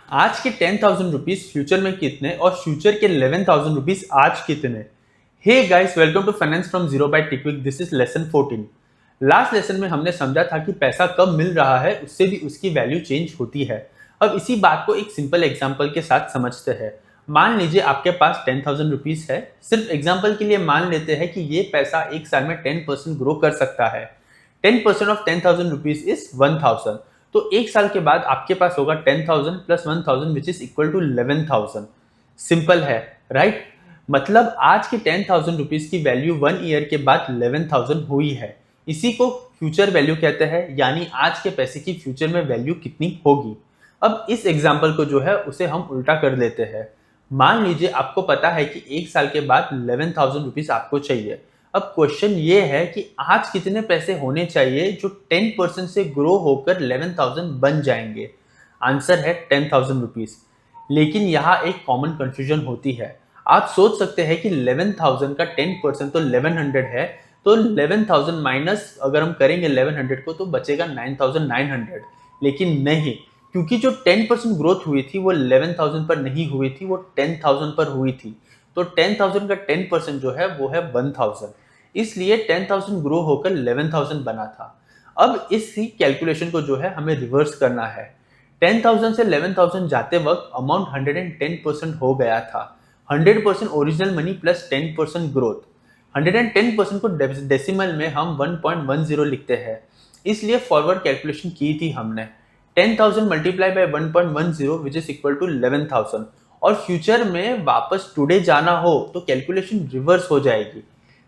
आज के 10,000 rupees future में कितने और फ्यूचर के 11,000 रुपीज आज कितने। Hey guys, welcome to finance from zero by Tickwick. This is lesson 14। Last lesson में हमने समझा था कि पैसा कब मिल रहा है उससे भी उसकी वैल्यू चेंज होती है। अब इसी बात को एक सिंपल एग्जांपल के साथ समझते हैं। मान लीजिए आपके पास 10,000 रुपीज है। सिर्फ एग्जांपल के लिए मान लेते हैं कि ये पैसा एक साल में 10% ग्रो कर सकता है। 10% ऑफ 10,000 रुपीज इज 1,000। तो एक साल के बाद आपके पास होगा 10,000 plus 1,000 which is equal to 11,000। Simple है, राइट? मतलब आज के 10,000 रुपीज की वैल्यू 1 ईयर के बाद 11,000 हुई है। इसी को फ्यूचर वैल्यू कहते हैं, यानी आज के पैसे की फ्यूचर में वैल्यू कितनी होगी। अब इस एग्जाम्पल को जो है उसे हम उल्टा कर लेते हैं। मान लीजिए आपको पता है कि एक साल के बाद 11,000 रुपीज आपको चाहिए। अब क्वेश्चन ये है कि आज कितने पैसे होने चाहिए जो 10% से ग्रो होकर 11,000 बन जाएंगे। आंसर है 10,000 रुपीज। लेकिन यहाँ एक कॉमन कंफ्यूजन होती है। आप सोच सकते हैं कि 11,000 का 10% तो 1100 है, तो 11,000 माइनस अगर हम करेंगे 1100 को तो बचेगा 9,900। लेकिन नहीं, क्योंकि जो 10% ग्रोथ हुई थी वो 11,000 पर नहीं हुई थी, वो 10,000 पर हुई थी। तो 10,000 का 10% जो है वो है 1,000। इसलिए 10,000 ग्रो होकर 11,000 बना था। अब इसी कैलकुलेशन को जो है हमें रिवर्स करना है। 10,000 से 11,000 जाते वक्त अमाउंट 110% हो गया था। 100% ओरिजिनल मनी प्लस 10% ग्रोथ। 110% को डेसिमल में हम 1.10 लिखते हैं। इसलिए फॉरवर्ड कैलकुलेशन की थी हमने। 10,000 multiply by 1.10 which is equal to 11,000। और फ्यूचर में वापस टुडे जाना हो तो कैलकुलेशन रिवर्स हो जाएगी।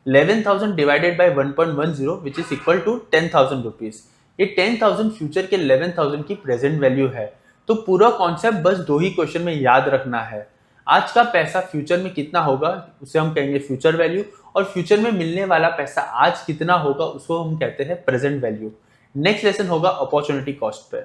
11,000 divided by 1.10 which is equal to 10,000 rupees. ये 10,000 फ्यूचर के 11,000 की प्रेजेंट वैल्यू है। तो पूरा कॉन्सेप्ट बस दो ही क्वेश्चन में याद रखना है। आज का पैसा फ्यूचर में कितना होगा उसे हम कहेंगे फ्यूचर वैल्यू, और फ्यूचर में मिलने वाला पैसा आज कितना होगा उसको हम कहते हैं प्रेजेंट वैल्यू। नेक्स्ट लेसन होगा अपॉर्चुनिटी कॉस्ट पे।